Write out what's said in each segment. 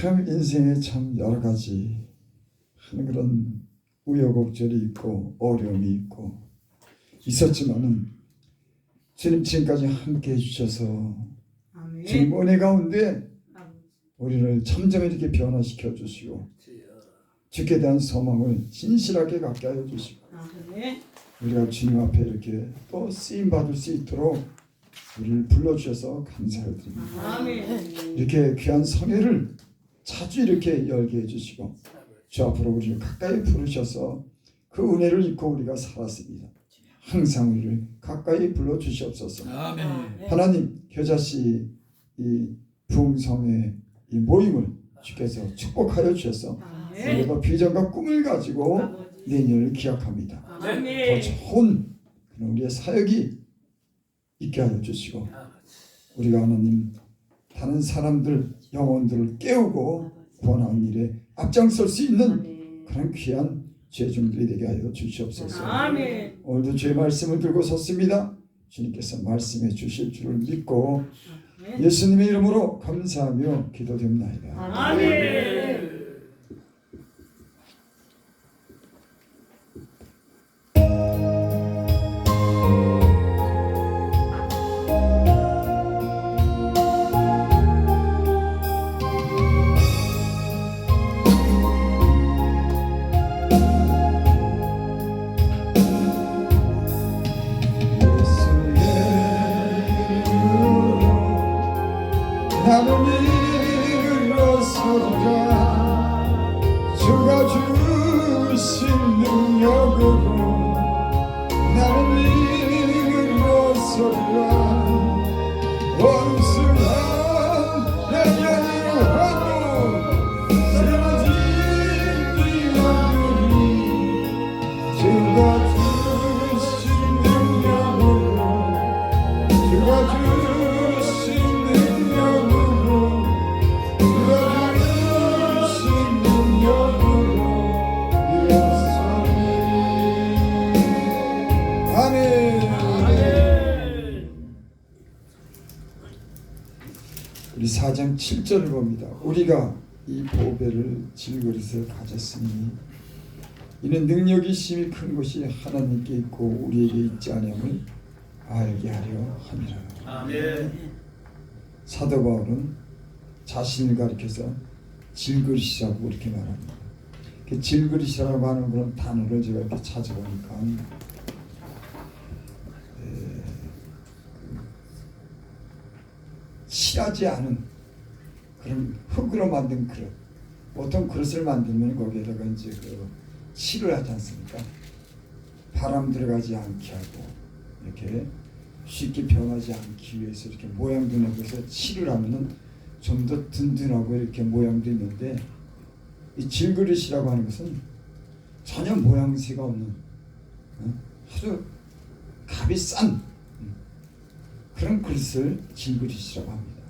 참 인생에 참 여러 가지 하는 그런 우여곡절이 있고 어려움이 있고 있었지만은 주님 지금까지 함께 해주셔서 아멘. 주님 은혜 가운데 우리를 점점 이렇게 변화시켜 주시고 주께 대한 소망을 진실하게 갖게 하여 주시고 아멘. 우리가 주님 앞에 이렇게 또 쓰임 받을 수 있도록 우리를 불러주셔서 감사를 드립니다. 아멘. 이렇게 귀한 성회를 자주 이렇게 열게 해주시고 주 앞으로 우리를 가까이 부르셔서 그 은혜를 입고 우리가 살았습니다. 항상 우리를 가까이 불러주시옵소서. 아멘. 하나님 겨자씨 이 부흥성의 이 모임을 주께서 축복하여 주셔서 아멘. 우리가 비전과 꿈을 가지고 아버지. 내년을 기약합니다. 더 아멘. 좋은 그런 우리의 사역이 있게 하여 주시고 우리가 하나님 다른 사람들 영혼들을 깨우고 구원하는 일에 앞장설 수 있는 그런 귀한 죄중들이 되게 하여 주시옵소서. 아멘. 오늘도 주의 말씀을 들고 섰습니다. 주님께서 말씀해 주실 줄을 믿고 아멘. 예수님의 이름으로 감사하며 기도드립니다. 아멘. 나는 일어서라 주가 주신 능력으로 나는 일어서라 원수가 내년을 하고 쓰러진 네 얼굴이 주가 주신 능력으로 주가 주신 능력으로 주가 주신 능력으로 일어서니 아멘. 우리 4장 7절을 봅니다. 우리가 이 보배를 질그릇에 가졌으니 이는 능력이 심히 큰 것이 하나님께 있고 우리에게 있지 아니함을 알게 하려 함이라. 아멘. 사도 바울은 자신을 가리켜서 질그릇이라고 이렇게 말합니다. 그 질그릇이라고 하는 그런 단어를 제가 이렇게 찾아보니까 실하지 않은 그런 흙으로 만든 그릇. 보통 그릇을 만들면 거기에다가 이제 그 칠을 하지 않습니까? 바람 들어가지 않게 하고 이렇게 쉽게 변하지 않기 위해서 이렇게 모양도 내고서 칠을 하면은 좀 더 든든하고 이렇게 모양도 있는데 이 질그릇이라고 하는 것은 전혀 모양새가 없는 아주 값이 싼 그런 그릇을 질그릇이라고 합니다.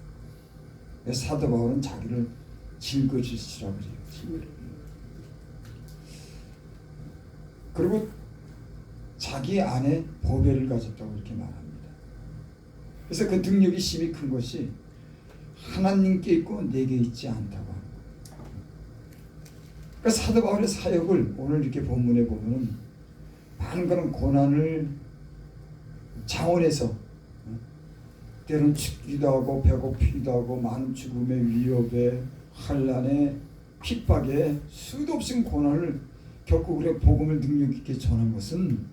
사도 바울은 자기를 질그릇이라고 해요. 그리고 자기 안에 보배를 가졌다고 이렇게 말합니다. 그래서 그 능력이 심히 큰 것이 하나님께 있고 내게 있지 않다고 합니다. 그러니까 사도 바울의 사역을 오늘 이렇게 본문에 보면은 많은 그런 고난을 자원해서 때로는 춥기도 하고 배고프기도 하고 많은 죽음의 위협에 환난에 핍박에 수도 없이 고난을 겪고 그래 복음을 능력 있게 전한 것은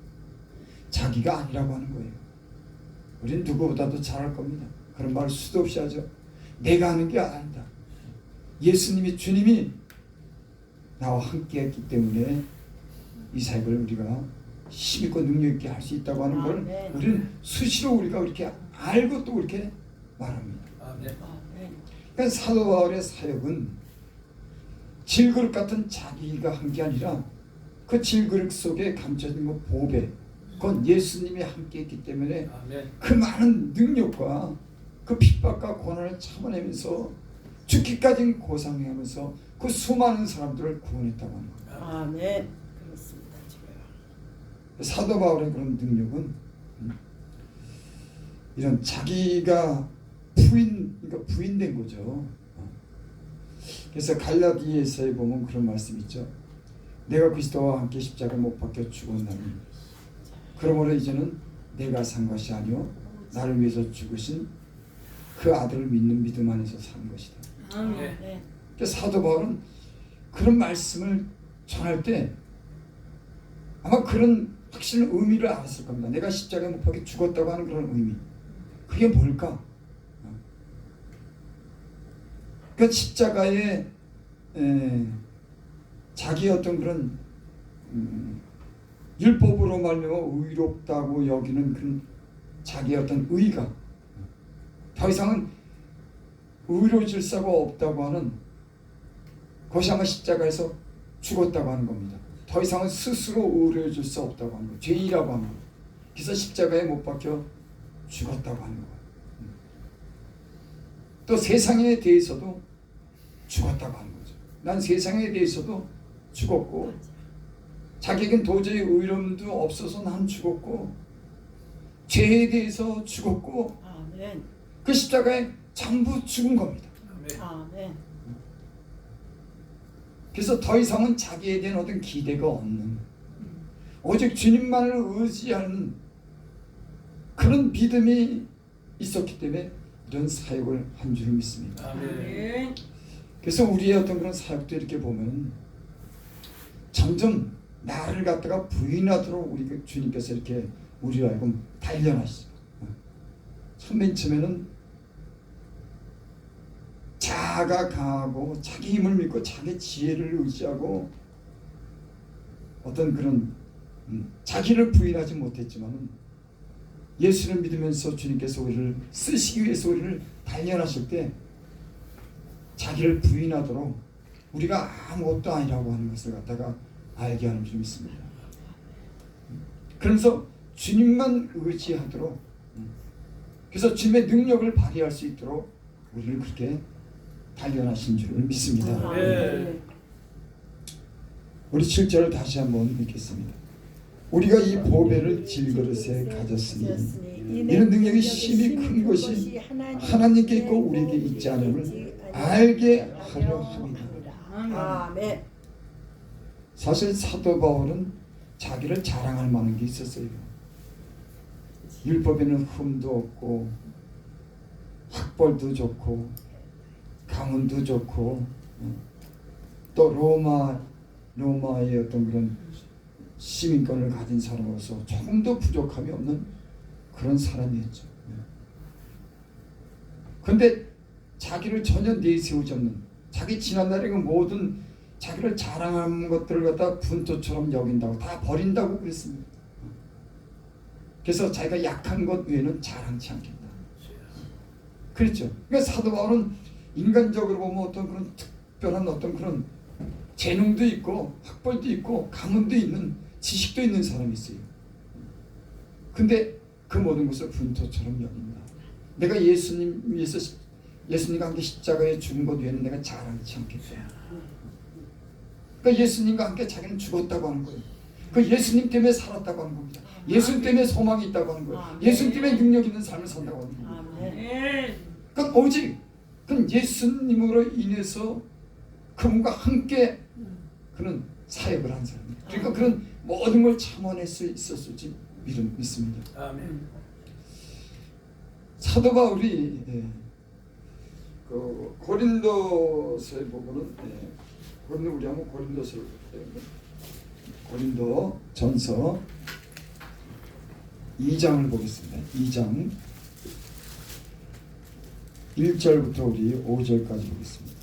자기가 아니라고 하는 거예요. 우리는 누구보다도 잘할 겁니다. 그런 말 수도 없이 하죠. 내가 하는 게 아니다. 예수님이 주님이 나와 함께 했기 때문에 이 사역을 우리가 힘있고 능력 있게 할 수 있다고 하는 걸 우리는 수시로 우리가 이렇게 알고 또 이렇게 말합니다. 아멘. 그러니까 사도 바울의 사역은 질그릇 같은 자기가 한 게 아니라 그 질그릇 속에 감춰진 그 보배, 그건 예수님이 함께 했기 때문에 아멘. 그 많은 능력과 그 핍박과 고난을 참아내면서 죽기까지 고상하면서 그 수많은 사람들을 구원했다고 하는 거예요. 아멘. 그렇습니다. 사도 바울의 그런 능력은 이런 자기가 그러니까 부인된 거죠. 그래서 갈라디아서에 보면 그런 말씀 있죠. 내가 그리스도와 함께 십자가 못 박혀 죽었나니 그러므로 이제는 내가 산 것이 아니요 나를 위해서 죽으신 그 아들을 믿는 믿음 안에서 산 것이다. 아멘. 그러니까 사도 바울은 그런 말씀을 전할 때 아마 그런 확실한 의미를 알았을 겁니다. 내가 십자가에 못 박혀 죽었다고 하는 그런 의미. 그게 뭘까? 그 십자가에 자기의 어떤 그런 율법으로 말미암아 의롭다고 여기는 그런 자기의 어떤 의가 더 이상은 의로 질서가 없다고 하는 그것이 아마 십자가에서 죽었다고 하는 겁니다. 더 이상은 스스로 의로해질 수 없다고 하는 거예요. 죄인이라고 하는 거예요. 그래서 십자가에 못 박혀 죽었다고 하는 거예요. 또 세상에 대해서도 죽었다고 하는 거죠. 난 세상에 대해서도 죽었고 자기에겐 도저히 의로움도 없어서 난 죽었고 죄에 대해서 죽었고 아멘. 그 십자가에 전부 죽은 겁니다. 아멘. 그래서 더 이상은 자기에 대한 어떤 기대가 없는 오직 주님만을 의지하는 그런 믿음이 있었기 때문에 이런 사역을 한 줄 믿습니다. 아멘. 그래서 우리의 어떤 그런 사역도 이렇게 보면 점점 나를 갖다가 부인하도록 우리 주님께서 이렇게 우리로 하여금 단련하시죠. 맨 처음에는 자아가 강하고 자기 힘을 믿고 자기 지혜를 의지하고 어떤 그런 자기를 부인하지 못했지만 예수를 믿으면서 주님께서 우리를 쓰시기 위해서 우리를 단련하실 때 자기를 부인하도록 우리가 아무것도 아니라고 하는 것을 갖다가 알게 하는 줄 믿습니다. 그러면서 주님만 의지하도록 그래서 주님의 능력을 발휘할 수 있도록 우리를 그렇게 단련하신 줄 믿습니다. 아멘. 우리 7절을 다시 한번 읽겠습니다. 우리가 이 보배를 질그릇에 가졌으니 이런 능력이 심히 큰 것이 하나님께 있고 우리에게 있지 않음을 알게 하려 합니다. 아멘. 사실 사도 바울은 자기를 자랑할 만한 게 있었어요. 율법에는 흠도 없고 학벌도 좋고 가문도 좋고 또 로마의 어떤 그런 시민권을 가진 사람으로서 조금도 부족함이 없는 그런 사람이었죠. 그런데 자기를 전혀 내세우지 않는 자기 지난날의 그 모든 자기를 자랑하는 것들을 갖다 분토처럼 여긴다고 다 버린다고 그랬습니다. 그래서 자기가 약한 것 외에는 자랑치 않겠다. 그랬죠. 그러니까 사도 바울은 인간적으로 보면 어떤 그런 특별한 어떤 그런 재능도 있고 학벌도 있고 가문도 있는 지식도 있는 사람이 있어요. 근데 그 모든 것을 분토처럼 여긴다. 내가 예수님 위해서 예수님과 함께 십자가에 죽은 것 외에는 내가 자랑치 않겠다. 그러니까 예수님과 함께 자기는 죽었다고 하는 거예요. 그 예수님 때문에 살았다고 하는 겁니다. 예수님 때문에 소망이 있다고 하는 거예요. 예수님 때문에 능력 있는 삶을 산다고 하는 겁니다. 아멘. 그러니까 오직 그는 예수님으로 인해서 그분과 함께 그는 사역을 한 사람입니다. 그러니까 그런 모든 걸 참아낼 수 있었을지 믿습니다. 아멘. 사도 바울이 그 고린도서에 보면은 고린도 우리 한번 고린도서 고린도 전서 2장을 보겠습니다. 2장 1절부터 우리 5절까지 보겠습니다.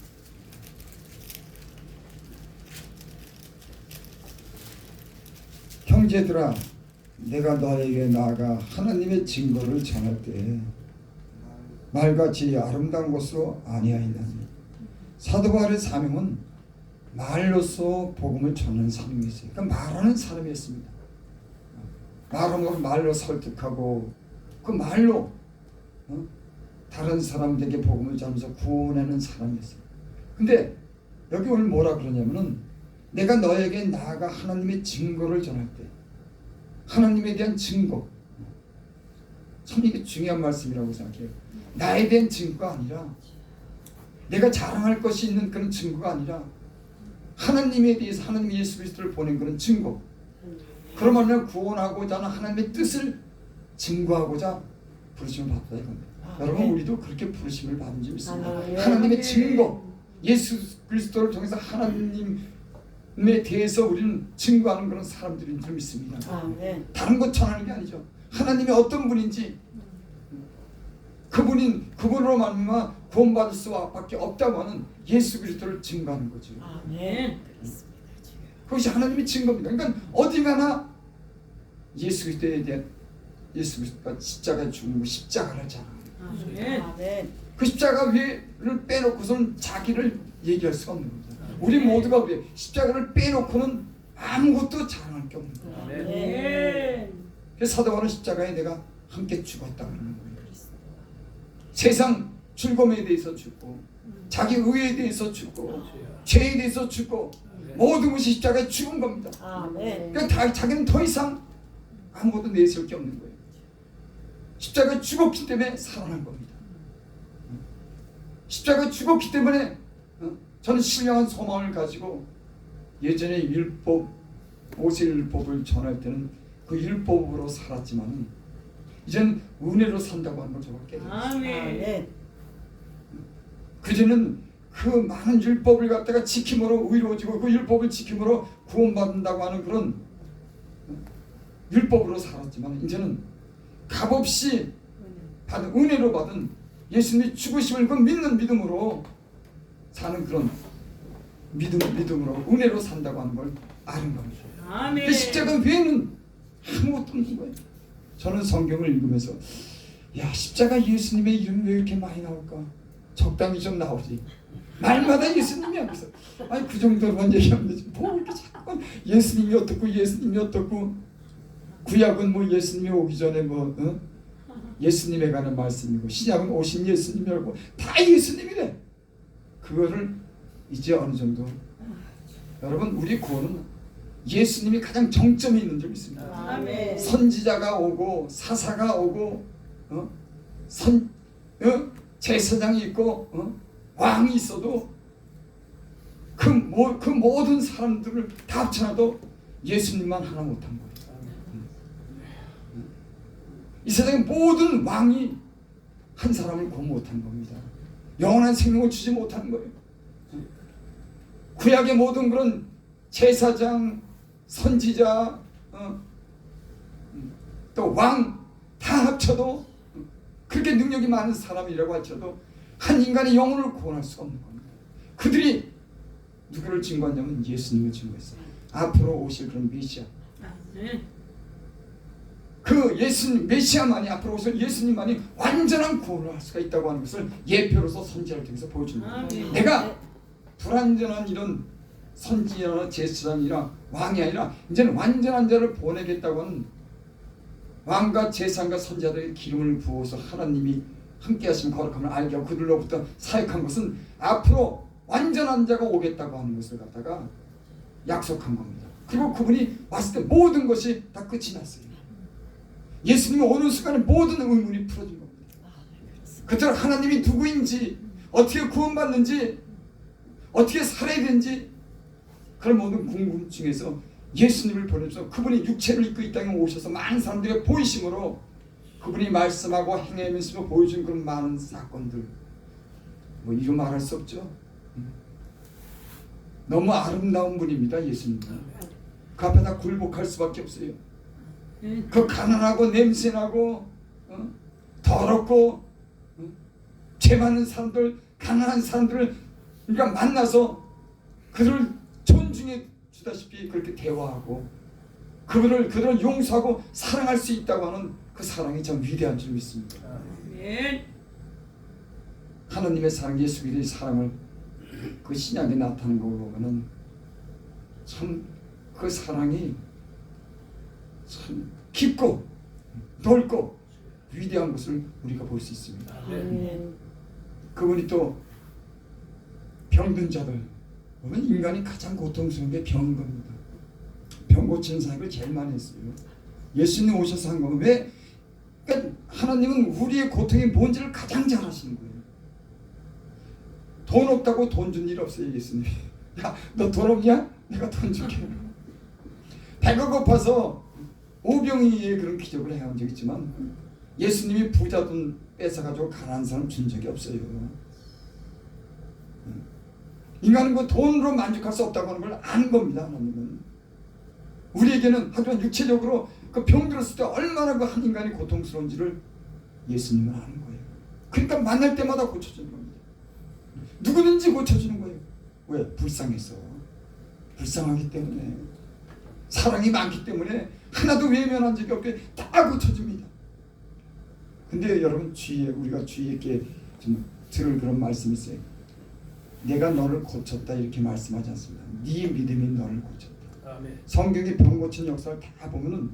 형제들아 내가 너에게 나아가 하나님의 증거를 전할 때 말같이 아름다운 것으로 아니하이나니 사도 바울의 사명은 말로서 복음을 전하는 사명이었어요. 그러니까 말하는 사람이었습니다. 말하면 말로 설득하고 그 말로 다른 사람들에게 복음을 전하면서 구원하는 사람이었어요. 근데 여기 오늘 뭐라 그러냐면은 내가 너에게 나아가 하나님의 증거를 전할 때 하나님에 대한 증거 참 이게 중요한 말씀이라고 생각해요. 나에 대한 증거가 아니라 내가 자랑할 것이 있는 그런 증거가 아니라 하나님에 대해서 하나님 예수 그리스도를 보낸 그런 증거. 그러면 구원하고자 하는 하나님의 뜻을 증거하고자 부르심을 받다 이겁니다. 여러분 우리도 그렇게 부르심을 받은 줄 믿습니다. 하나님의 증거, 예수 그리스도를 통해서 하나님에 대해서 우리는 증거하는 그런 사람들인 줄 믿습니다. 다른 것 전하는 게 아니죠. 하나님이 어떤 분인지 그분으로 말미암아 구원받을 수밖에 없다고 하는 예수 그리스도를 증거하는 거죠. 그것이 하나님의 증거입니다. 그러니까 어디 가나 예수 그리스도에 대한 예수 그리스도가 십자가에 죽는 거 십자가를 자랑합니다. 그 십자가를 빼놓고서는 자기를 얘기할 수가 없는 겁니다. 우리 모두가 왜 십자가를 빼놓고는 아무것도 자랑할 게 없는 거예요. 그래서 사도 바울은 십자가에 내가 함께 죽었다 그러는 거예요. 세상 즐거움에 대해서 죽고 자기 의에 대해서 죽고 죄에 대해서 죽고 모든 것이 십자가에 죽은 겁니다. 그러니까 자기는 더 이상 아무것도 내세울 게 없는 거예요. 십자가에 죽었기 때문에 살아난 겁니다. 십자가에 죽었기 때문에 저는 신령한 소망을 가지고 예전에 율법 모세율법을 전할 때는 그 율법으로 살았지만 이제는 은혜로 산다고 하는 걸 제가 깨달았어요. 그전에는 그 많은 율법을 갖다가 지킴으로 의로워지고 그 율법을 지킴으로 구원받는다고 하는 그런 율법으로 살았지만 이제는 값없이 받은 은혜로 받은 예수님의 죽으심을 그 믿는 믿음으로 사는 그런 믿음으로 은혜로 산다고 하는 걸 아는 겁니다. 그 십자가 외에는 아무것도 없는 거예요. 저는 성경을 읽으면서 야 십자가 예수님의 이름이 왜 이렇게 많이 나올까? 적당히 좀 나오지. 말마다 예수님이야. 그래서 아니 그 정도로만 얘기하면 되지. 뭐 이렇게 자꾸 예수님이 어떻고 예수님이 어떻고 구약은 뭐 예수님이 오기 전에 뭐 예수님에 관한 말씀이고 신약은 오신 예수님이라고 다 예수님이래. 그거를 이제 어느 정도 여러분 우리 구원은 예수님이 가장 정점에 있는 줄 믿습니다. 선지자가 오고 사사가 오고 제사장이 있고 왕이 있어도 그 모든 사람들을 다 합쳐놔도 예수님만 하나 못한 거예요. 이 세상의 모든 왕이 한 사람을 구원 못한 겁니다. 영원한 생명을 주지 못하는 거예요. 구약의 모든 그런 제사장, 선지자, 또 왕 다 합쳐도 그렇게 능력이 많은 사람이라고 할지라도 한 인간의 영혼을 구원할 수가 없는 겁니다. 그들이 누구를 증거하냐면 예수님을 증거했어요. 앞으로 오실 그런 메시아. 그 예수님 메시아만이 앞으로 오실 예수님만이 완전한 구원을 할 수가 있다고 하는 것을 예표로서 선지자를 통해서 보여줍니다. 내가 불완전한 이런 선지자나 제사장이나 왕이 아니라 이제는 완전한 자를 보내겠다고 하는 왕과 제사장과 선지자들의 기름을 부어서 하나님이 함께 하시면 거룩함을 알게 하고 그들로부터 사역한 것은 앞으로 완전한 자가 오겠다고 하는 것을 갖다가 약속한 겁니다. 그리고 그분이 왔을 때 모든 것이 다 끝이 났어요. 예수님이 오는 순간에 모든 의문이 풀어진 겁니다. 그토록 하나님이 누구인지 어떻게 구원받는지 어떻게 살아야 되는지 그런 모든 궁금증에서 예수님을 보내서 그분이 육체를 입고 이 땅에 오셔서 많은 사람들에게 보이심으로 그분이 말씀하고 행하면서 보여준 그런 많은 사건들 뭐 이루 말할 수 없죠. 너무 아름다운 분입니다. 예수님은 그 앞에 다 굴복할 수밖에 없어요. 그 가난하고 냄새나고 더럽고 죄 많은 사람들 가난한 사람들을 그러니까 만나서 그들을 존중해 주다시피 그렇게 대화하고 그들을 용서하고 사랑할 수 있다고 하는 그 사랑이 참 위대한 줄 믿습니다. 하나님의 사랑 예수 그리스도의 사랑을 그 신약에 나타나는 걸 보면은 참 그 사랑이 참 깊고 넓고 위대한 것을 우리가 볼 수 있습니다. 그분이 또 병든 자들 보면 인간이 가장 고통스러운 게 병인 겁니다. 병 고치는 사역을 제일 많이 했어요. 예수님 오셔서 한 거는 왜? 그러니까 하나님은 우리의 고통이 뭔지를 가장 잘 아시는 거예요. 돈 없다고 돈 준 일 없어요. 예수님이. 야, 너 돈 없냐? 내가 돈 줄게. 배가 고파서 오병이의 그런 기적을 행한 적 있지만 예수님이 부자 돈 뺏어가지고 가난한 사람 준 적이 없어요. 인간은 그 돈으로 만족할 수 없다고 하는 걸 아는 겁니다. 하나님은 우리에게는 하지만 육체적으로 그 병 들었을 때 얼마나 그 한 인간이 고통스러운지를 예수님은 아는 거예요. 그러니까 만날 때마다 고쳐주는 겁니다. 누구든지 고쳐주는 거예요. 왜? 불쌍해서. 불쌍하기 때문에, 사랑이 많기 때문에 하나도 외면한 적이 없게 다 고쳐줍니다. 근데 여러분, 우리가 주의 있게 좀 들을 그런 말씀이 있어요. 내가 너를 고쳤다 이렇게 말씀하지 않습니다. 네 믿음이 너를 고쳤다. 아멘. 성경의 병 고친 역사를 다 보면은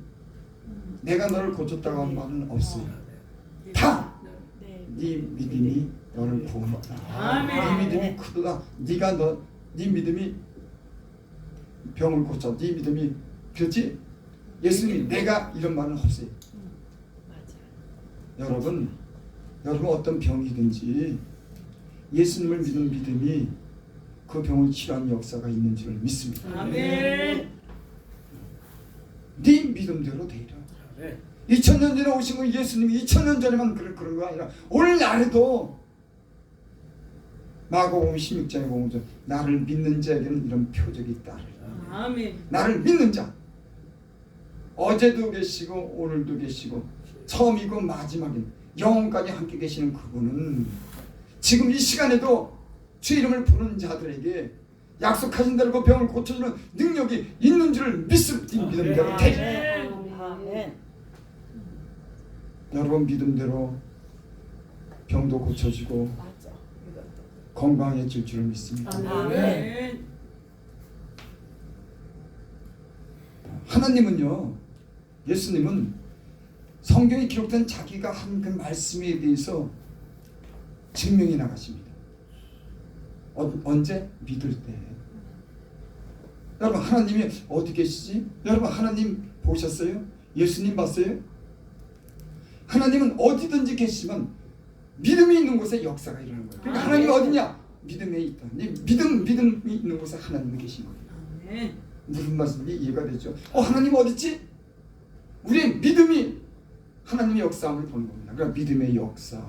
내가 너를 고쳤다고 하는 말은 없어요. 다 네. 네 믿음이 너를 구원했다. 아멘. 네 믿음이 크다. 네 믿음이 병을 고쳐. 네 믿음이 그렇지. 예수님이 내가 이런 말은 없어요. 여러분 어떤 병이든지 예수님을 믿는 믿음이 그 병을 치료하는 역사가 있는 줄을 믿습니다. 아멘. 네 믿음대로 되리라. 아멘. 2000년 전에 오신 분 예수님이 2000년 전에만 그런 거 아니라 오늘날에도 마가복음 16장에 보면 나를 믿는 자에게는 이런 표적이 따르라. 아멘. 나를 믿는 자, 어제도 계시고 오늘도 계시고 처음이고 마지막인 영원까지 함께 계시는 그분은 지금 이 시간에도 주 이름을 부르는 자들에게 약속하신 대로 그 병을 고쳐주는 능력이 있는 줄을 믿음대로 되리라. 아멘. 여러분 믿음대로 병도 고쳐지고 맞아. 건강해질 줄을 믿습니다. 아멘. 하나님은요, 예수님은 성경에 기록된 자기가 한 그 말씀에 대해서 증명해 나가십니다. 언제? 믿을 때. 여러분 하나님이 어디 계시지? 여러분 하나님 보셨어요? 예수님 봤어요? 하나님은 어디든지 계시지만 믿음이 있는 곳에 역사가 일어나는 거예요. 그러니까 하나님이 어디냐? 믿음에 있다. 믿음이 있는 곳에 하나님이 계신 거예요. 아멘. 무슨 말씀인지 이해가 되죠? 하나님 어디 있지? 우리의 믿음이 하나님의 역사함을 보는 겁니다. 그러니까 믿음의 역사.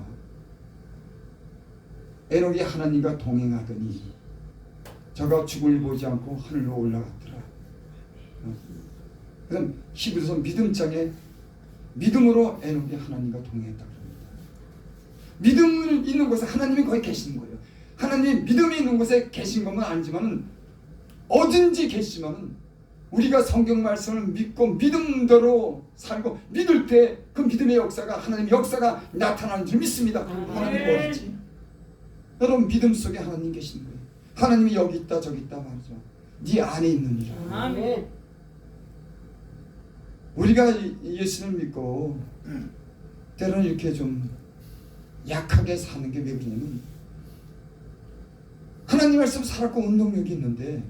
에녹이 하나님과 동행하더니 저가 죽음을 보지 않고 하늘로 올라갔더라. 그럼 히브리서 믿음장에 믿음으로 에녹이 하나님과 동행했다 그럽니다. 믿음이 있는 곳에 하나님이 거기 계시는 거예요. 하나님이 믿음이 있는 곳에 계신 것만 아니지만은 어딘지 계시지만은 우리가 성경 말씀을 믿고 믿음대로 살고 믿을 때 그 믿음의 역사가 하나님의 역사가 나타나는 줄 믿습니다. 하나님 어디지? 여러분 믿음 속에 하나님 계시는 거예요. 하나님이 여기 있다 저기 있다 말이죠. 네 안에 있느니라. 아멘. 우리가 예수를 믿고 때로는 이렇게 좀 약하게 사는 게 왜 그러냐면 하나님 말씀 살았고 운동력이 있는데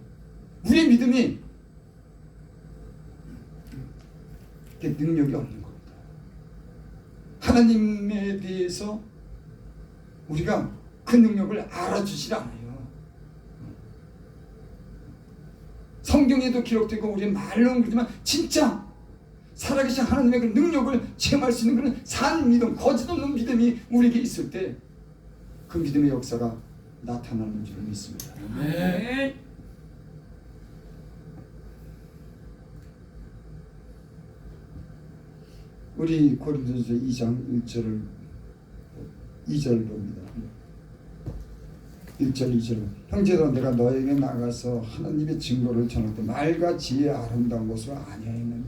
우리의 믿음이 능력이 없는 겁니다. 하나님에 대해서 우리가 그 능력을 알아주질 않아요. 성경에도 기록되고 우리 말로는 그렇지만 진짜 살아계신 하나님의 그 능력을 체험할 수 있는 그런 산 믿음, 거짓 없는 믿음이 우리에게 있을 때 그 믿음의 역사가 나타나는 줄 믿습니다. 아멘. 우리 고린도서 2장 2절 봅니다. 1절 2절 형제들아 내가 너에게 나가서 하나님의 증거를 전할 때 말과 지혜의 아름다운 것으로 아니하였느니.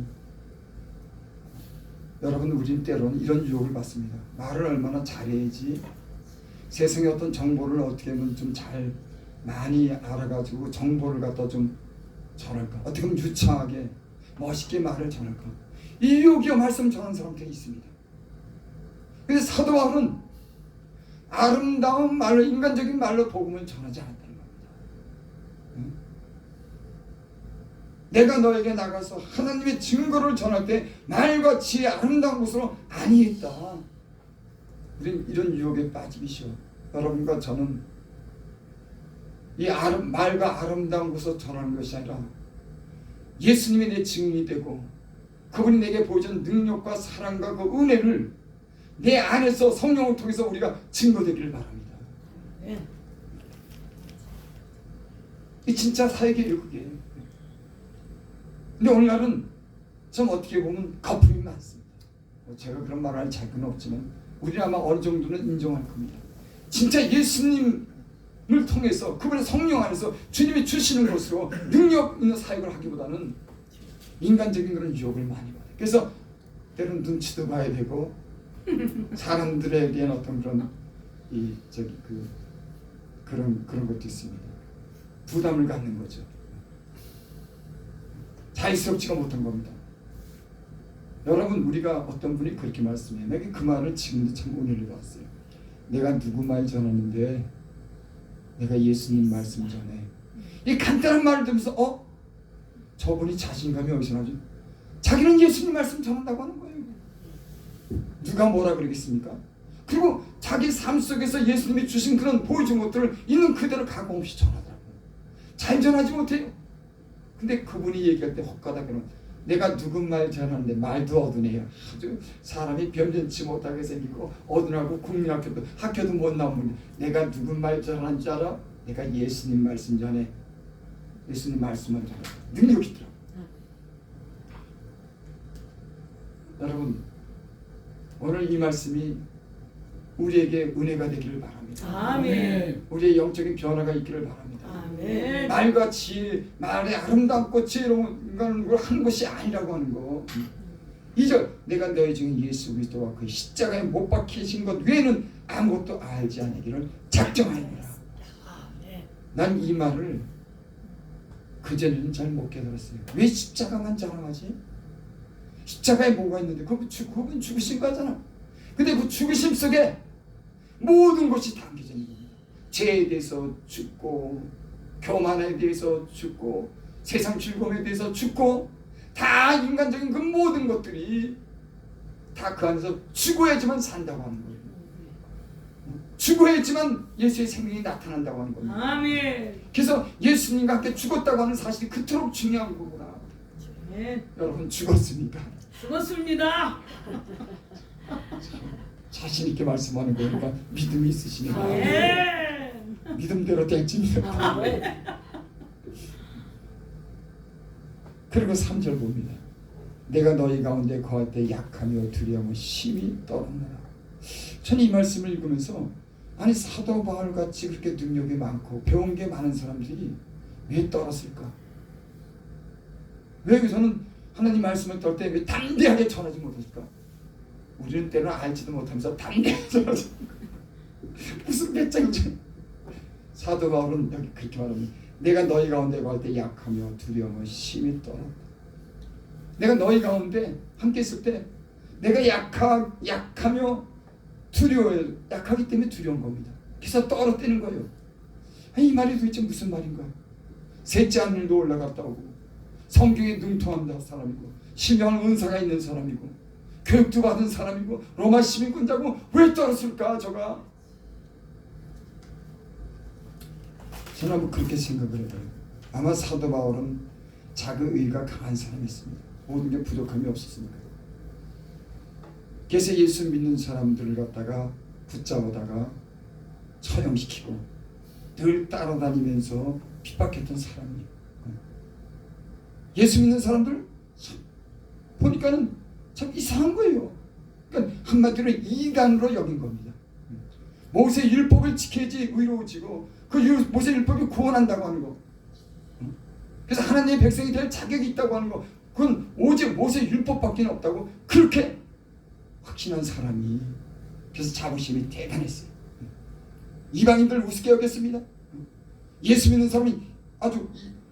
여러분 우리는 때로는 이런 유혹을 받습니다. 말을 얼마나 잘해야지 세상의 어떤 정보를 어떻게 하면 좀 잘 많이 알아가지고 정보를 갖다 좀 전할까, 어떻게 하면 유창하게 멋있게 말을 전할까, 이 유혹이 말씀 전하는 사람들이 있습니다. 그래서 사도 바울은 아름다운 말로 인간적인 말로 복음을 전하지 않았다는 겁니다. 응? 내가 너에게 나가서 하나님의 증거를 전할 때 말과 지혜 아름다운 것으로 아니했다. 우린 이런 유혹에 빠지기 쉬워. 여러분과 저는 이 말과 아름다운 것을 전하는 것이 아니라 예수님이 내 증인이 되고 그분이 내게 보여준 능력과 사랑과 그 은혜를 내 안에서 성령을 통해서 우리가 증거되기를 바랍니다. 이 진짜 사역이에요, 그게. 근데 오늘날은 좀 어떻게 보면 거품이 많습니다. 제가 그런 말을 할 자격은 없지만 우리는 아마 어느 정도는 인정할 겁니다. 진짜 예수님을 통해서 그분의 성령 안에서 주님이 주시는 것으로 능력 있는 사역을 하기보다는 인간적인 그런 유혹을 많이 받아요. 그래서 때로는 눈치도 봐야 되고 사람들에 대한 어떤 그런 그런 것도 있습니다. 부담을 갖는 거죠. 자유스럽지가 못한 겁니다. 여러분, 우리가 어떤 분이 그렇게 말씀해요. 내가 그 말을 지금도 참 은혜를 받았어요. 내가 누구 말 전하는데 내가 예수님 말씀 전해. 이 간단한 말을 들으면서 저분이 자신감이 어디서 나죠? 자기는 예수님 말씀 전한다고 하는 거예요. 누가 뭐라 그러겠습니까? 그리고 자기 삶 속에서 예수님이 주신 그런 보여준 것들을 있는 그대로 가감 없이 전하더라고요. 잘 전하지 못해요. 근데 그분이 얘기할 때 헛가닥으로 내가 누구 말 전하는데 말도 어두네요. 아주 사람이 변변치 못하게 생기고 어두하고 국민학교도 못 나오는 내가 누구 말 전하는 줄 알아? 내가 예수님 말씀 전해. 예수님 말씀을 전해. 능력이 있더라고요. 여러분, 오늘 이 말씀이 우리에게 은혜가 되기를 바랍니다. 아멘. 우리의 영적인 변화가 있기를 바랍니다. 아멘. 말과 지혜, 말에 아름답고 지혜로운 걸 하는 것이 아니라고 하는 거. 2절, 내가 너희 중에 예수 그리스도와 그 십자가에 못 박히신 것 외에는 아무것도 알지 않기를 작정하니라. 난 이 말을 그전에는 잘 못 깨달았어요. 왜 십자가만 자랑하지? 십자가에 뭐가 있는데 그분 죽으신 거잖아. 근데 그 죽으심 속에 모든 것이 담겨져 있는 겁니다. 죄에 대해서 죽고, 교만에 대해서 죽고, 세상 즐거움에 대해서 죽고, 다 인간적인 그 모든 것들이 다 그 안에서 죽어야지만 산다고 하는 거예요. 죽어야지만 예수의 생명이 나타난다고 하는 겁니다. 아멘. 그래서 예수님과 함께 죽었다고 하는 사실이 그토록 중요한 거구나. 여러분, 죽었습니까? 죽었습니다. 자신 있게 말씀하는 거니까 믿음이 있으시니까 아멘. 믿음대로 될지입니다. 그리고 3절 봅니다. 내가 너희 가운데 거할 때 약하며 두려움이 심히 떨었노라. 저는 이 말씀을 읽으면서 아니 사도 바울같이 그렇게 능력이 많고 배운 게 많은 사람들이 왜 떨었을까? 왜 저는 하나님 말씀을 떨 때 왜 담대하게 전하지 못했을까? 우리는 때로는 알지도 못하면서 담대하게 전하지 무슨 배짱이죠. 사도 바울은 여기 그렇게 말합니다. 내가 너희 가운데 갈 때 약하며 두려움을 심히 떨었다. 내가 너희 가운데 함께 있을 때 내가 약하며 두려워요. 약하기 때문에 두려운 겁니다. 그래서 떨어뜨리는 거예요. 이 말이 도대체 무슨 말인가요? 셋째 하늘도 올라갔다 오고 성경에 능통한 사람이고 신령한 은사가 있는 사람이고 교육도 받은 사람이고 로마 시민권자고 왜 떨었을까 저가? 저는 한번 그렇게 생각을 해봐요. 아마 사도 바울은 자기의가 강한 사람이었습니다. 모든 게 부족함이 없었습니다. 그래서 예수 믿는 사람들을 갖다가 붙잡아다가 처형시키고 늘 따라다니면서 핍박했던 사람이에요. 예수 믿는 사람들 보니까는 참 이상한 거예요. 그러니까 한마디로 이단으로 여긴 겁니다. 모세 율법을 지켜야지 의로워지고 그 모세 율법이 구원한다고 하는 거. 그래서 하나님의 백성이 될 자격이 있다고 하는 거. 그건 오직 모세 율법밖에 없다고 그렇게 확신한 사람이 그래서 자부심이 대단했어요. 이방인들 우습게 여겼습니다. 예수 믿는 사람이 아주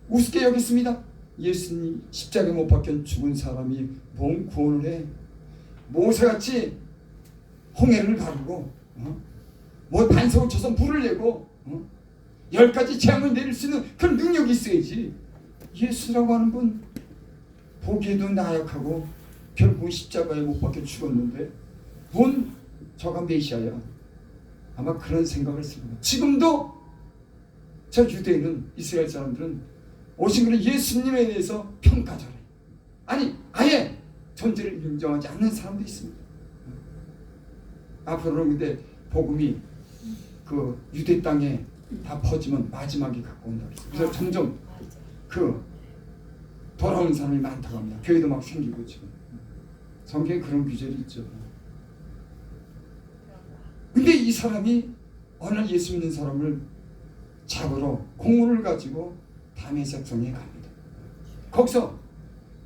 우습게 여겼습니다. 예수님 십자가에 못 박혀 죽은 사람이 뭔 구원을 해? 모세같이 홍해를 가르고 뭐 반석을 쳐서 물을 내고 10가지 재앙을 내릴 수 있는 그런 능력이 있어야지. 예수라고 하는 분 보기에도 나약하고 결국 십자가에 못 박혀 죽었는데 뭔 저가 메시아야. 아마 그런 생각을 했습니다. 지금도 저 유대인은 이스라엘 사람들은 오신 그런 예수님에 대해서 평가절해. 아니 아예 존재를 인정하지 않는 사람도 있습니다. 앞으로는 근데 복음이 그 유대 땅에 다 퍼지면 마지막이 가까운다고 했어요. 그래서 점점 그 돌아오는 사람이 많다고 합니다. 교회도 막 생기고 지금 성경에 그런 규절이 있죠. 근데 이 사람이 어느 날 예수 믿는 사람을 잡으러 공문을 가지고 다메섹성에 갑니다. 거기서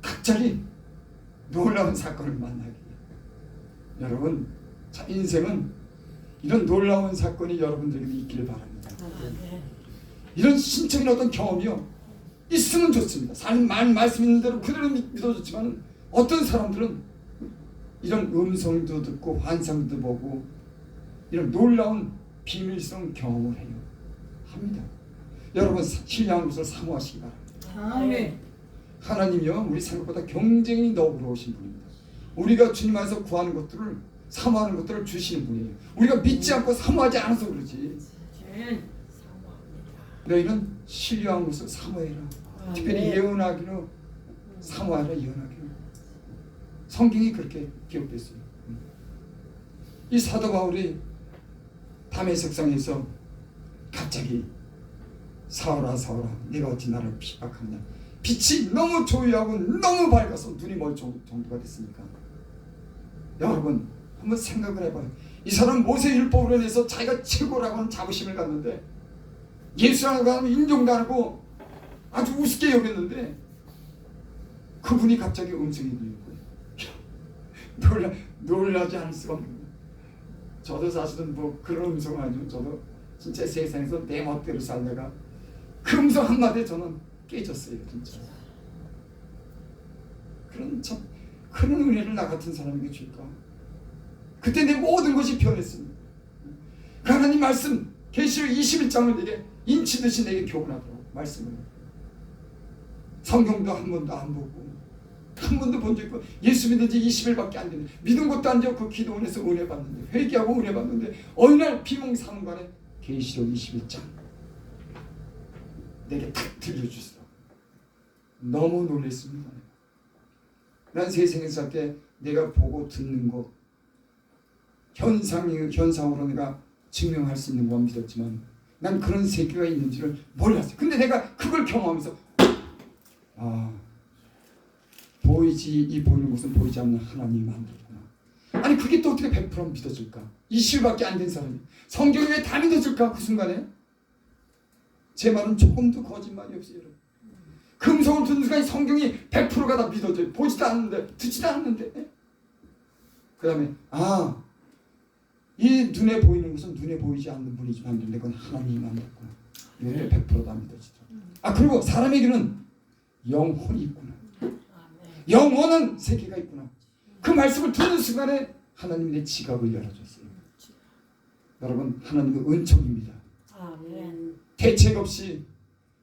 갑자기 놀라운 사건을 만나게 돼요. 여러분, 자, 인생은 이런 놀라운 사건이 여러분들에게 있기를 바랍니다. 이런 신적인 어떤 경험이요 있으면 좋습니다. 말씀 있는 대로 그대로 믿어줬지만 어떤 사람들은 이런 음성도 듣고 환상도 보고 이런 놀라운 비밀스러운 경험을 해요. 합니다. 여러분 신앙으로서 사모하시기 바랍니다. 아멘. 하나님이요 우리 생각보다 경쟁이 너그러우신 분입니다. 우리가 주님 안에서 구하는 것들을 사모하는 것들을 주시는 분이에요. 우리가 믿지 않고 사모하지 않아서 그러지. 너희는 신뢰한 것을 사모해라. 특별히 예언하기로 사모하라. 예언하기로. 성경이 그렇게 기록됐어요. 이 사도 바울이 다메섹성에서 갑자기 사울아 사울아 네가 어찌 나를 핍박하느냐. 빛이 너무 조용하고 너무 밝아서 눈이 멀 정도가 됐으니까 여러분 한번 생각을 해봐요. 이 사람 모세율법으로 인해서 자기가 최고라고 하는 자부심을 갖는데 예수라고 하면 인정도 안 하고 아주 우습게 여겼는데 그분이 갑자기 음성이 들리는 거예요. 놀라지 않을 수가 없는 거예요. 저도 사실은 뭐 그런 음성은 아니고 저도 진짜 세상에서 내 멋대로 살다가 그 음성 한마디에 저는 깨졌어요. 진짜. 그런 은혜를 나 같은 사람에게 줄까? 그때 내 모든 것이 변했습니다. 그 하나님 말씀 계시록 21장을 내게 인치듯이 내게 교훈하더라고. 말씀을 성경도 한 번도 안 보고 한 번도 본 적 있고 예수 믿은 지 20일밖에 안 됐는데 믿은 것도 안 되고 그 기도원에서 은혜 받는데 회개하고 은혜 받는데 어느 날 비몽사몽간에 계시록 21장 내게 탁 들려주시더라고. 너무 놀랐습니다. 난 세상에서 할 때 내가 보고 듣는 것 현상으로 내가 증명할 수 있는 건 믿었지만 난 그런 세계가 있는지를 몰랐어요. 근데 내가 그걸 경험하면서 이 보이는 것은 보이지 않는 하나님이 만들었구나. 아니 그게 또 어떻게 100% 믿어질까? 20일밖에 안 된 사람이 성경이 왜 다 믿어질까? 그 순간에 제 말은 조금도 거짓말이 없어요. 여러분. 그 음성을 듣는 순간 성경이 100%가 다 믿어져요. 보지도 않는데 듣지도 않는데 그 다음에 이 눈에 보이는 것은 눈에 보이지 않는 분이 만드는데 그건 하나님이 만들었구나. 이것도 100%다 믿어지더라. 그리고 사람에게는 영혼이 있구나. 영원한 세계가 있구나. 그 말씀을 듣는 순간에 하나님이 내 지각을 열어줬어요. 여러분 하나님의 은총입니다. 대책 없이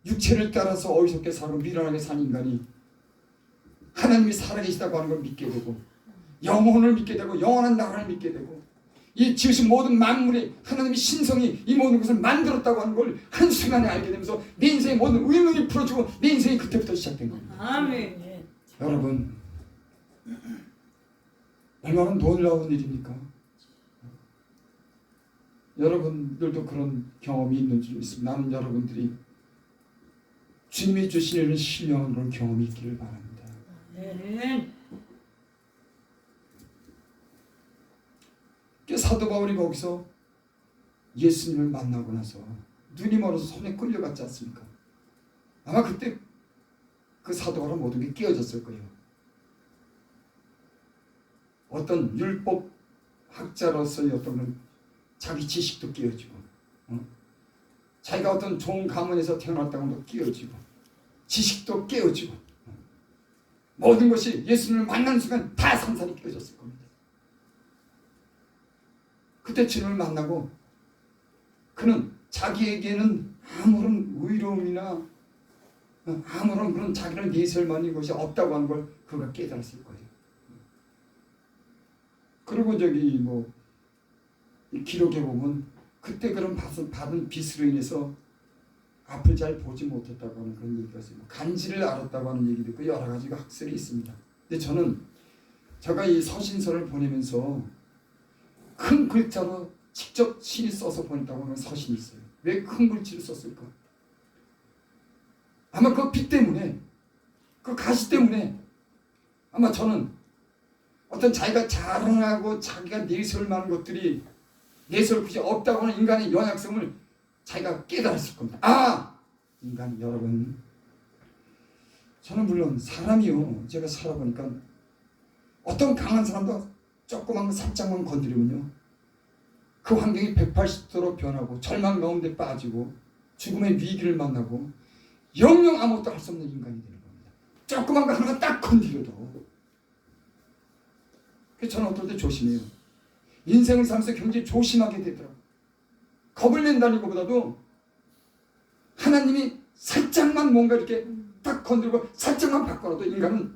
육체를 따라서 어리석게 살고 미련하게 산 인간이 하나님이 살아계시다고 하는 걸 믿게 되고 영혼을 믿게 되고 영원한 나라를 믿게 되고 이 지으신 모든 만물이 하나님의 신성이 이 모든 것을 만들었다고 하는 걸 한순간에 알게 되면서 내 인생의 모든 의문이 풀어지고 내 인생이 그때부터 시작된 겁니다. 아멘. 여러분 얼마나 놀라운 일입니까? 여러분들도 그런 경험이 있는 줄 믿습니다. 나는 여러분들이 주님이 주시는 신령한 그런 경험이 있기를 바랍니다. 아멘. 사도 바울이 거기서 예수님을 만나고 나서 눈이 멀어서 손에 끌려갔지 않습니까? 아마 그때 그 사도 바울은 모든 게 깨어졌을 거예요. 어떤 율법 학자로서의 어떤 자기 지식도 깨어지고 자기가 어떤 좋은 가문에서 태어났다고 도 깨어지고 지식도 깨어지고 모든 것이 예수님을 만나는 순간 다 산산이 깨어졌을 겁니다. 그때 주님을 만나고 그는 자기에게는 아무런 의로움이나 아무런 그런 자기를 내세울 만한 것이 없다고 하는 걸 그가 깨달았을 거예요. 그리고 저기 뭐 기록에 보면 그때 그런 받은 빚으로 인해서 앞을 잘 보지 못했다고 하는 그런 얘기가 있어요. 간지를 알았다고 하는 얘기도 있고 여러 가지가 학설이 있습니다. 근데 저는 제가 이 서신서를 보내면서 큰 글자로 직접 신이 써서 보냈다고 하는 서신이 있어요. 왜 큰 글씨를 썼을까? 아마 그 빛 때문에, 그 가시 때문에 아마 저는 어떤 자기가 자랑하고 자기가 내세울 만한 것들이 내세울 것이 없다고 하는 인간의 연약성을 자기가 깨달았을 겁니다. 아! 인간 여러분, 저는 물론 사람이요, 제가 살아보니까 어떤 강한 사람도 조그만 거 살짝만 건드리면요 그 환경이 180도로 변하고 절망 가운데 빠지고 죽음의 위기를 만나고 영영 아무것도 할 수 없는 인간이 되는 겁니다. 조그만 거 하나 딱 건드려도. 그래서 저는 어떨 때 조심해요. 인생을 살면서 굉장히 조심하게 되더라고요. 겁을 낸다는 것보다도 하나님이 살짝만 뭔가 이렇게 딱 건들고 살짝만 바꿔놔도 인간은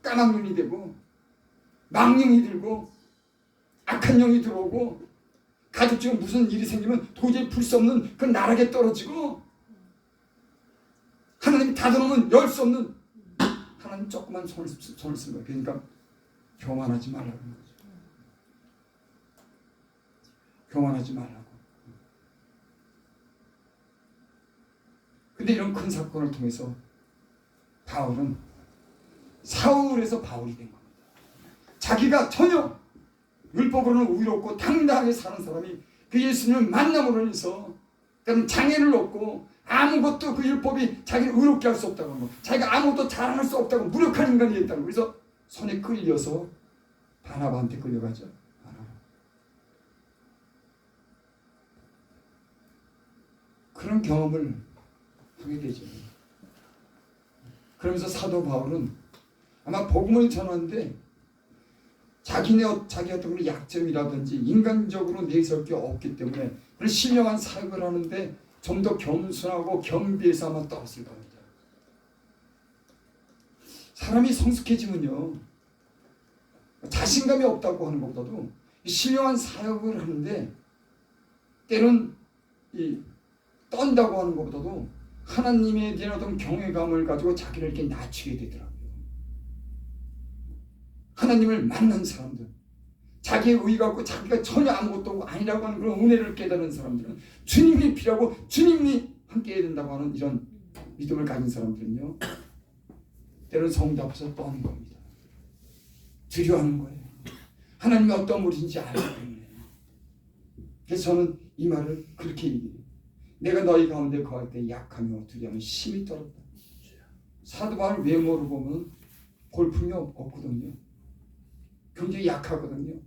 까막눈이 되고 망령이 들고 악한 영이 들어오고 가족 중에 무슨 일이 생기면 도저히 풀 수 없는 그 나락에 떨어지고 하나님이 닫아놓으면 열 수 없는 하나님 조그만 손을 쓴 거예요. 그러니까 교만하지 말라고 하는 거죠. 교만하지 말라고. 근데 이런 큰 사건을 통해서 바울은 사울에서 바울이 된 겁니다. 자기가 전혀 율법으로는 의롭고 당당하게 사는 사람이 그 예수님을 만남으로 인해서 그러니까 장애를 얻고 아무것도 그 율법이 자기를 의롭게 할 수 없다고 하고 자기가 아무것도 자랑할 수 없다고 무력한 인간이 됐다고. 그래서 손에 끌려서 바나바한테 끌려가죠. 그런 경험을 하게 되죠. 그러면서 사도 바울은 아마 복음을 전하는데 자기 어떤 그런 약점이라든지 인간적으로 내세울 게 없기 때문에 그런 신령한 사역을 하는데 좀 더 겸손하고 겸비해서 아마 떨었을 겁니다. 사람이 성숙해지면요 자신감이 없다고 하는 것보다도 신령한 사역을 하는데 때론 떤다고 하는 것보다도 하나님에 대한 어떤 경외감을 가지고 자기를 이렇게 낮추게 되더라고요. 하나님을 만난 사람들, 자기의 의가 없고 자기가 전혀 아무것도 아니라고 하는 그런 은혜를 깨닫는 사람들은 주님이 필요하고 주님이 함께 해야 된다고 하는 이런 믿음을 가진 사람들은요 때로는 성도 앞에서 떠는 겁니다. 두려워하는 거예요. 하나님이 어떤 분이신지 알기 때문에. 그래서 저는 이 말을 그렇게 얘기해요. 내가 너희 가운데 거할 때 약하며 두려움이 심히 떨었다. 사도 바울 외모를 보면 볼품이 없거든요. 굉장히 약하거든요.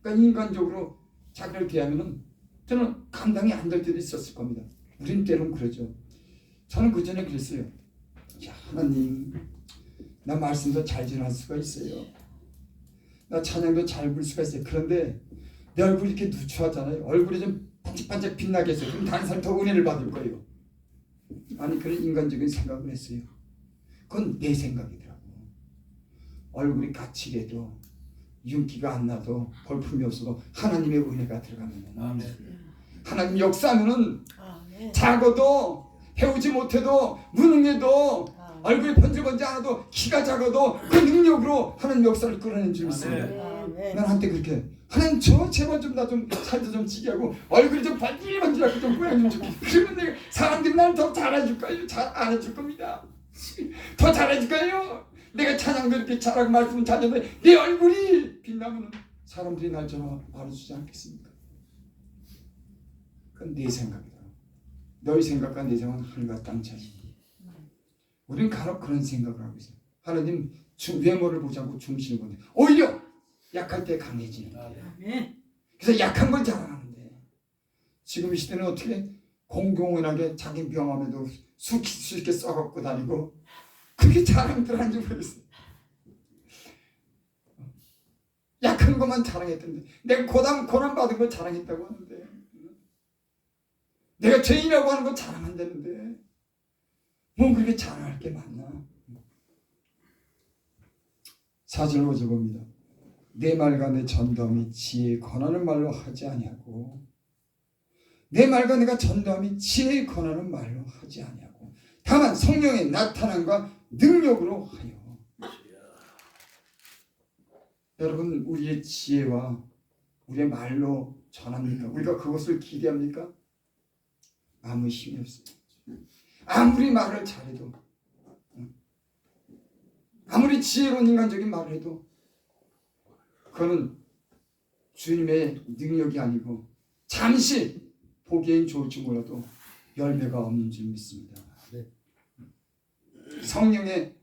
그러니까 인간적으로 자기를 대하면은 저는 감당이 안 될 때도 있었을 겁니다. 우린 때론 그러죠. 저는 그 전에 그랬어요. 야, 하나님, 나 말씀도 잘 전할 수가 있어요. 나 찬양도 잘 부를 수가 있어요. 그런데 내 얼굴이 이렇게 누추하잖아요. 얼굴이 좀 반짝반짝 빛나게 했어요. 그럼 다른 사람이 더 은혜를 받을 거예요. 아니 그런 인간적인 생각을 했어요. 그건 내 생각이더라고. 얼굴이 까칠해도 윤기가 안 나도 볼품이 없어도 하나님의 은혜가 들어가면 하나님 역사하면은 작아도 배우지 못해도 무능해도 얼굴이 번쩍번쩍 않아도 키가 작아도 그 능력으로 하나님 역사를 끌어낸 줄 믿습니다. 난 한때 그렇게 하나님 저 제발 좀 나 좀 살도 좀 찌게 하고 얼굴이 좀 반질반질하고 좀 꼬여주면 좋겠어. 그러면 내가 사람들이 날 더 잘해줄 거예요. 잘 안 해줄 겁니다. 더 잘해줄 거예요. 내가 찬양도 이렇게 잘하고 말씀은 잘하는데 내 얼굴이 빛나면 사람들이 날 좀 알아주지 않겠습니까? 그건 내 생각이다. 너희 생각과 내 생각은 하늘과 땅 차이입니다. 우리는 간혹 그런 생각을 하고 있어요. 하나님 외모를 보지 않고 중심을 보는데 오히려 약할 때 강해지는 거예요. 그래서 약한 걸 자랑하는데 지금 이 시대는 어떻게 공공연하게 자기 명함에도 수있게 써갖고 다니고 그렇게 자랑들 하는지 모르겠어요. 약한 것만 자랑했던데 내가 고난 받은 거 자랑했다고 하는데 내가 죄인이라고 하는 거 자랑한다는데 뭐 그렇게 자랑할 게 많나. 4절 5절 봅니다. 내 말과 내 전담이 지혜에 권하는 말로 하지 아니하고 내 말과 내가 전도함이 지혜에 권하는 말로 하지 아니하고 다만 성령의 나타남과 능력으로 하여. 여러분, 우리의 지혜와 우리의 말로 전합니까? 우리가 그것을 기대합니까? 아무 힘이 없습니다. 아무리 말을 잘해도, 아무리 지혜로운 인간적인 말을 해도 그거는 주님의 능력이 아니고 잠시 보기엔 좋을지 몰라도 열매가 없는 줄 믿습니다. 성령의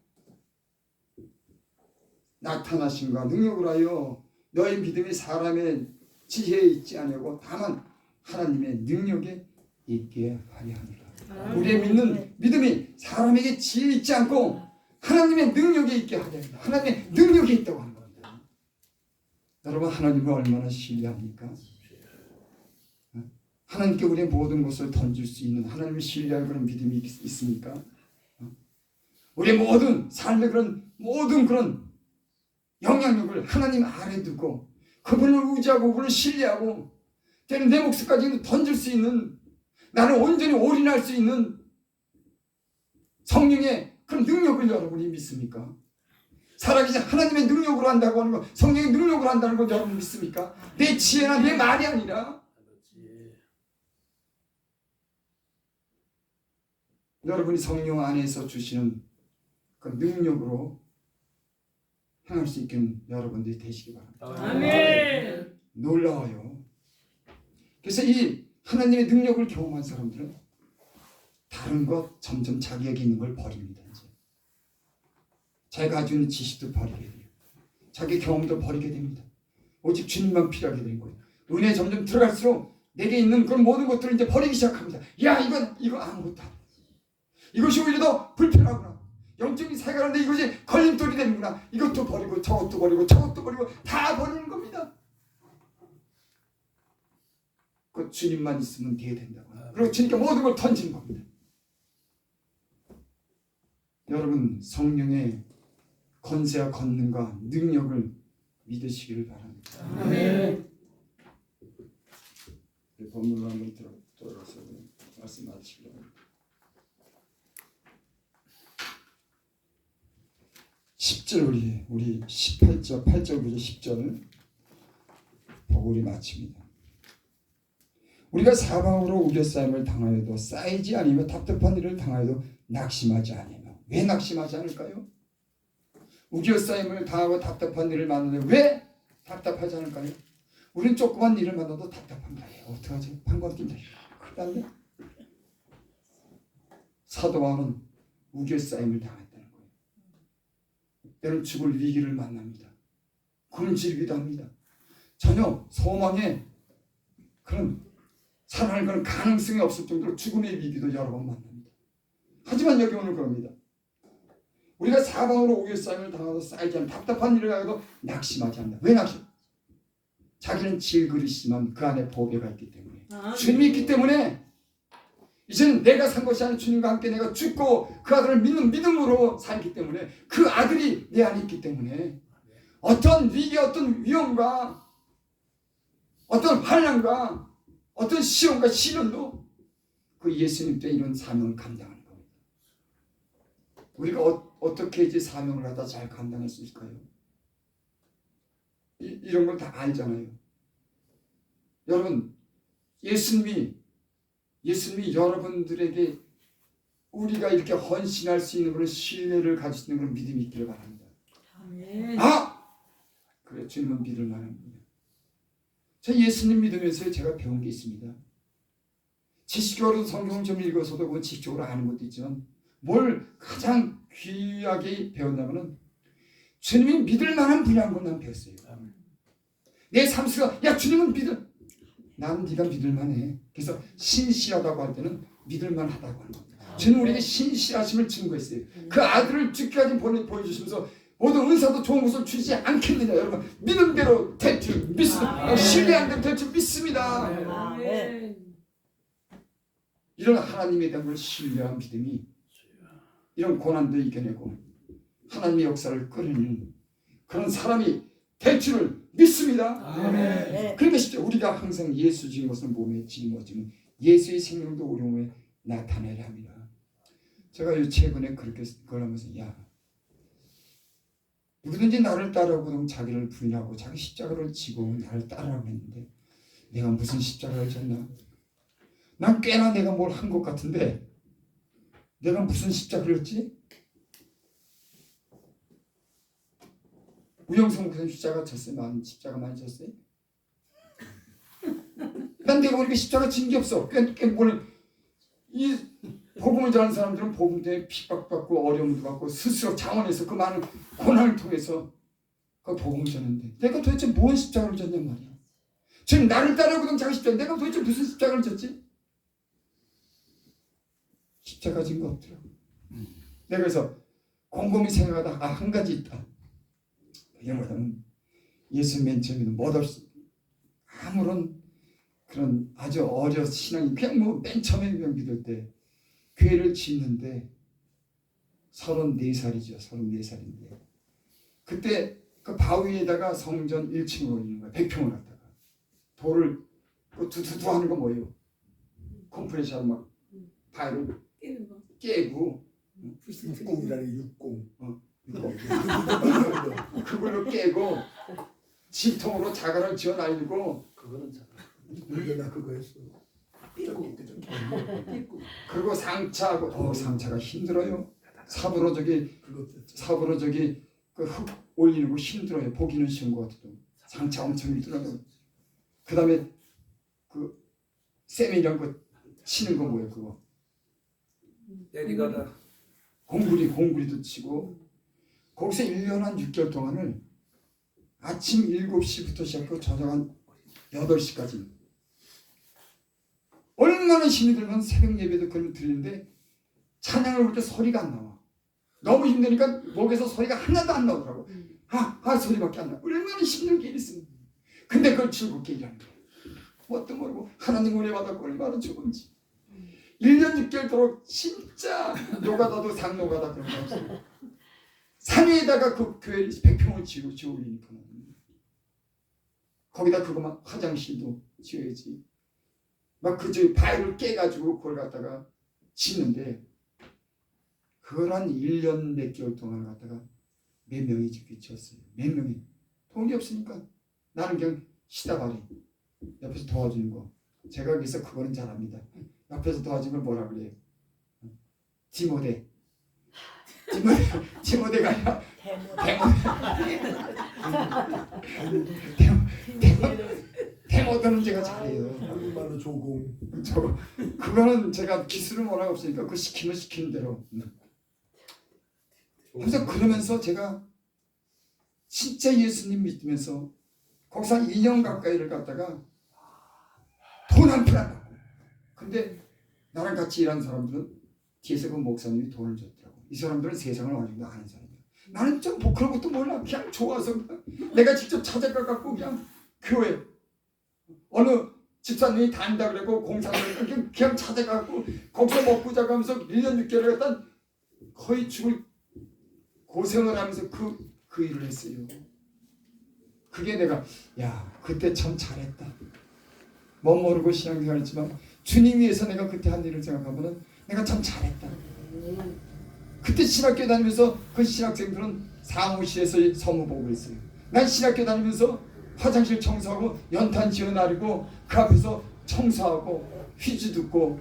나타나심과 능력을 하여 너의 믿음이 사람의 지혜에 있지 아니하고 다만 하나님의 능력에 있게 하려 하니라. 우리의 믿는 믿음이 사람에게 지혜에 있지 않고 하나님의 능력에 있게 하려 합니다. 하나님의 능력이 있다고 하는 겁니다. 여러분, 하나님을 얼마나 신뢰합니까? 하나님께 우리의 모든 것을 던질 수 있는 하나님을 신뢰할 그런 믿음이 있습니까? 우리의 모든 삶의 그런 모든 그런 영향력을 하나님 아래 두고 그분을 의지하고 그분을 신뢰하고 때는 내 몫까지 던질 수 있는, 나를 온전히 올인할 수 있는 성령의 그런 능력을 여러분이 믿습니까? 살아계신 하나님의 능력으로 한다고 하는 것, 성령의 능력으로 한다는 것 여러분 믿습니까? 내 지혜나 내 말이 아니라 여러분이 성령 안에서 주시는 그 능력으로 행할 수 있는 여러분들이 되시기 바랍니다. 아멘. 놀라워요. 그래서 이 하나님의 능력을 경험한 사람들은 다른 것 점점 자기에게 있는 걸 버립니다. 이제 자기가 가지고 있는 지식도 버리게 돼요. 자기 경험도 버리게 됩니다. 오직 주님만 필요하게 되는 거예요. 은혜 점점 들어갈수록 내게 있는 그런 모든 것들을 이제 버리기 시작합니다. 야, 이거 아무것도 아니야. 이것이 오히려 더 불편하구나. 영적인 생활하는데 이것이 걸림돌이 되는구나. 이것도 버리고 저것도 버리고 저것도 버리고 다 버리는 겁니다. 그 주님만 있으면 돼야 된다고. 그리고 주님께 모든 걸 던지는 겁니다. 여러분, 성령의 권세와 권능과 능력을 믿으시기를 바랍니다. 아멘. 본문을 한번 들어가서 말씀 마치기 바랍니다. 10절 우리 18절 8절부터 10절을 보고 우리 마칩니다. 우리가 사방으로 우겨싸임을 당하여도 쌓이지 아니며 답답한 일을 당하여도 낙심하지 아니며. 왜 낙심하지 않을까요? 우겨싸임을 당하고 답답한 일을 만나는데 왜 답답하지 않을까요? 우리는 조그만 일을 만나도 답답합니다. 어떡하지? 방광낀다. 큰일 났네. 사도 바울은 우겨싸임을 당했다는 거예요. 때는 죽을 위기를 만납니다. 굶주리기도 합니다. 전혀 소망에 그런 살아날 그런 가능성이 없을 정도로 죽음의 위기도 여러 번 만납니다. 하지만 여기 오늘 그럽니다. 우리가 사방으로 우겨싸임을 당하고 쌓이지 않는 답답한 일을 하여도 낙심하지 않는다. 왜 낙심? 자기는 질그릇이지만 그 안에 보배가 있기 때문에, 주님이 있기 때문에 이제는 내가 산 것이 아니라 주님과 함께 내가 죽고 그 아들을 믿는 믿음으로 살기 때문에, 그 아들이 내 안에 있기 때문에 어떤 위기, 어떤 위험과 어떤 환난과 어떤 시험과 시련도 그 예수님 때 이런 사명을 감당하는 겁니다. 우리가 어떻게 이제 사명을 하다 잘 감당할 수 있을까요? 이런 걸 다 알잖아요. 여러분, 예수님이 여러분들에게 우리가 이렇게 헌신할 수 있는 그런 신뢰를 가질 수 있는 그런 믿음이 있기를 바랍니다. 아멘. 그래, 주님은 믿을 만한 분이야. 저 예수님 믿으면서 제가 배운 게 있습니다. 지식적으로 성경을 좀 읽어서도 그건 지식적으로 아는 것도 있지만 뭘 가장 귀하게 배웠냐면은 주님이 믿을 만한 분야인 걸 난 배웠어요. 내 삶 속에서 야, 주님은 나는 네가 믿을 만해. 그래서 신실하다고 할 때는 믿을 만하다고 하는 겁니다. 주님 우리에게 신실하심을 증거했어요. 그 아들을 죽기까지 보여주시면서 모든 은사도 좋은 것을 주지 않겠느냐. 여러분, 믿음대로 될 줄 믿습니다. 신뢰한 대로 될 줄 믿습니다. 아멘. 이런 하나님에 대한 걸 신뢰한 믿음이 이런 고난도 이겨내고 하나님의 역사를 끌어내는 그런 사람이 될 줄을 믿습니다. 아멘. 그러니까 쉽죠. 우리가 항상 예수 지은 것을 몸에 짊어지는 예수의 생명도 우리 몸에 나타내려 합니다. 제가 요 최근에 그렇게 그걸 하면서 야, 누구든지 나를 따르고 자기를 부인하고 자기 십자가를 지고 나를 따르라고 했는데 내가 무슨 십자가를 졌나? 난 꽤나 내가 뭘 한 것 같은데 내가 무슨 십자가를 졌지? 우영성 목사님 십자가 졌어요? 난 십자가 많이 졌어요? 난 내가 우리가 십자가 진 게 없어. 이 복음을 전하는 사람들은 복음 때문에 핍박받고 어려움도 받고 스스로 자원해서 그 많은 고난을 통해서 그 복음을 전하는데 내가 도대체 뭔 십자가를 졌냔 말이야. 지금 나를 따르고는 자기 십자가 내가 도대체 무슨 십자가를 졌지? 십자가 진 거 없더라고. 내가 그래서 곰곰이 생각하다 한 가지 있다. 이게 뭐냐면 예수 맨 처음에는 멋없이 아무런 그런 아주 어려 신앙이 그냥 뭐 맨 처음에 믿을 때 교회를 짓는데 34살이죠. 34살인데 그때 그 바위에다가 성전 1층을 올리는 거야. 100평을 갖다가 돌을 두두두 하는 거 뭐예요? 컴프레셔 막 바위를 깨고 육공이라는 육공. 그걸로 깨고 지통으로 자갈을 지어 날리고 그거는 참. 우리가 나 그거 했어. 삐꾸. 그리고 상차하고 상차가 힘들어요. 삽으로 저기 그 흙 올리는 거 힘들어요. 보기는 쉬운 것 같아도 상차 엄청 힘들어요. 그 다음에 그 세미랑 그 치는 거 뭐예요 그거? 내리가다. 공구리도 치고 거기서 1년 한 6개월 동안을 아침 7시부터 시작하고 저녁 한 8시까지 얼마나 힘이 들면 새벽 예배도 그걸 드리는데 찬양을 볼 때 소리가 안 나와. 너무 힘드니까 목에서 소리가 하나도 안 나오더라고. 소리밖에 안 나. 얼마나 힘들게 일했으면. 근데 그걸 즐겁게 일하는 거야. 뭣도 모르고 하나님 은혜 받았고 얼마나 좋은지. 1년 6개월 동안 진짜 노가다도 상노가다 그런 거 없어요. 산 위에다가 그 교회 100평을 지어올리니까 거기다 그거만 화장실도 지어야지. 막 그저 바위를 깨가지고 그걸 갖다가 짓는데 그걸 한 1년 몇 개월 동안 갖다가 몇 명이 지었어요. 몇 명이. 돈이 없으니까 나는 그냥 시다발이 옆에서 도와주는 거. 제가 그래서 그거는 잘합니다. 옆에서 도와주는 걸 뭐라 그래요? 디모데가 아니라 데모드는 제가 잘해요. 한국말로 조공. 그거는 제가 기술은 워낙 없으니까 그 시키는 대로. 그래서 그러면서 제가 진짜 예수님 믿으면서 거기서 한 2년 가까이를 갔다가 돈 한 푼 안 받고. 근데 나랑 같이 일하는 사람들은 뒤에서 그 목사님이 돈을 줬더라고. 이 사람들은 세상을 어느 정도 아는 사람이야. 나는 좀 뭐 그런 것도 몰라. 그냥 좋아서 내가 직접 찾아가 갖고 그냥 교회 어느 집사님이 다닌다 그러고 공사를 그냥 찾아가고 거기서 먹고 자고 하면서 1년 6개월을 갖다 거의 죽을 고생을 하면서 그 일을 했어요. 그게 내가 그때 참 잘했다. 못 모르고 신앙생활했지만 주님 위해서 내가 그때 한 일을 생각하면은 내가 참 잘했다. 그때 신학교 다니면서 그 신학생들은 사무실에서 서무복을 했어요. 난 신학교 다니면서 화장실 청소하고 연탄 지어 나르고 그 앞에서 청소하고 휘지 듣고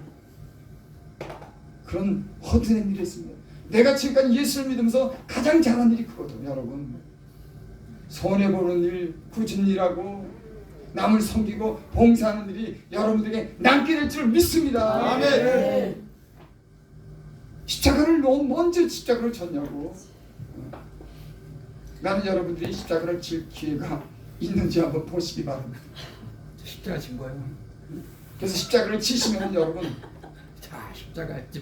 그런 허드렛 일을 했습니다. 내가 지금까지 예수를 믿으면서 가장 잘한 일이 그거든. 여러분 손해보는 일, 굳은 일하고 남을 섬기고 봉사하는 일이 여러분들에게 남게 될 줄 믿습니다. 아멘. 십자가를 먼저 십자가를 졌냐고. 나는 여러분들이 십자가를 질 기회가 있는지 한번 보시기 바랍니다. 십자가 진 거예요. 그래서 십자가를 치시면 여러분 자 십자가 했죠.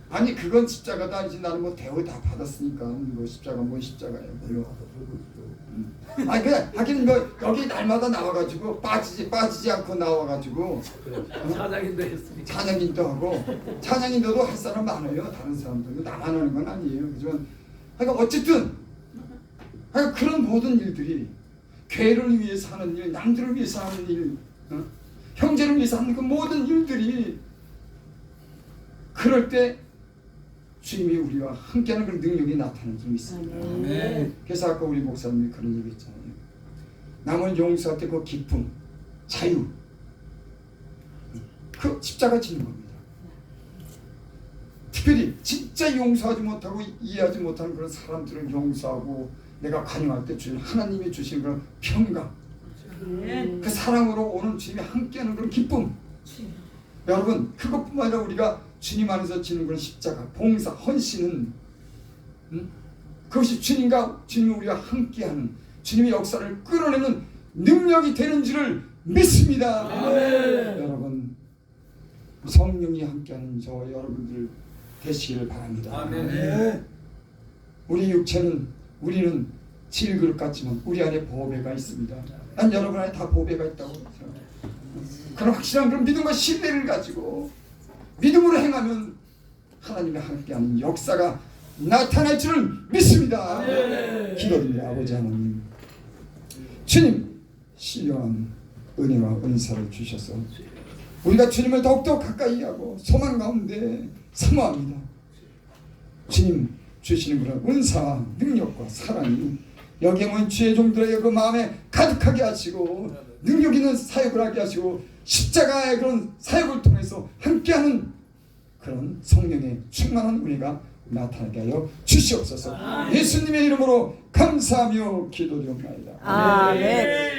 아니 그건 십자가다. 이제 나는 뭐 대우 다 받았으니까 뭐 십자가 뭐 십자가예요. 아니 그냥 하긴 뭐 여기 날마다 나와가지고 빠지지 않고 나와가지고 사장인도 했으니까. 찬양인도 하고 찬양인도도 할 사람 많아요. 다른 사람들도 나만 하는 건 아니에요. 그지만 그러니까 어쨌든 그런 모든 일들이 교회를 위해서 하는 일, 남들을 위해서 하는 일, 형제를 위해서 하는 그 모든 일들이 그럴 때 주님이 우리와 함께하는 그런 능력이 나타나는 줄 믿습니다. 아멘. 그래서 아까 우리 목사님이 그런 얘기 했잖아요. 남을 용서할 때 그 기쁨, 자유, 그 십자가 지는 겁니다. 특별히 진짜 용서하지 못하고 이해하지 못하는 그런 사람들을 용서하고 내가 관용할 때 주님 하나님이 주시는 그런 평강, 아멘. 그 사랑으로 오는 주님이 함께하는 그런 기쁨. 여러분 그것뿐만 아니라 우리가 주님 안에서 지는 그런 십자가, 봉사, 헌신은 그것이 주님과 주님이 우리와 함께하는 주님의 역사를 끌어내는 능력이 되는 줄을 믿습니다. 여러분 성령이 함께하는 저 여러분들 되시기를 바랍니다. 아멘. 우리 육체는 우리는 질그릇 같지만 우리 안에 보배가 있습니다. 난 여러분 안에 다 보배가 있다고 생각합니다. 그런 확실한 그런 믿음과 신뢰를 가지고 믿음으로 행하면 하나님과 함께하는 역사가 나타날 줄을 믿습니다. 기도드립니다. 아버지 하나님, 주님 신령한 은혜와 은사를 주셔서 우리가 주님을 더욱더 가까이 하고 소망 가운데 사모합니다. 주님 주시는 그런 은사와 능력과 사랑이 여기에 모인 주의 종들에게 그 마음에 가득하게 하시고 능력 있는 사역을 하게 하시고 십자가의 그런 사역을 통해서 함께하는 그런 성령의 충만한 은혜가 나타나게 하여 주시옵소서. 예수님의 이름으로 감사하며 기도드립니다. 아멘.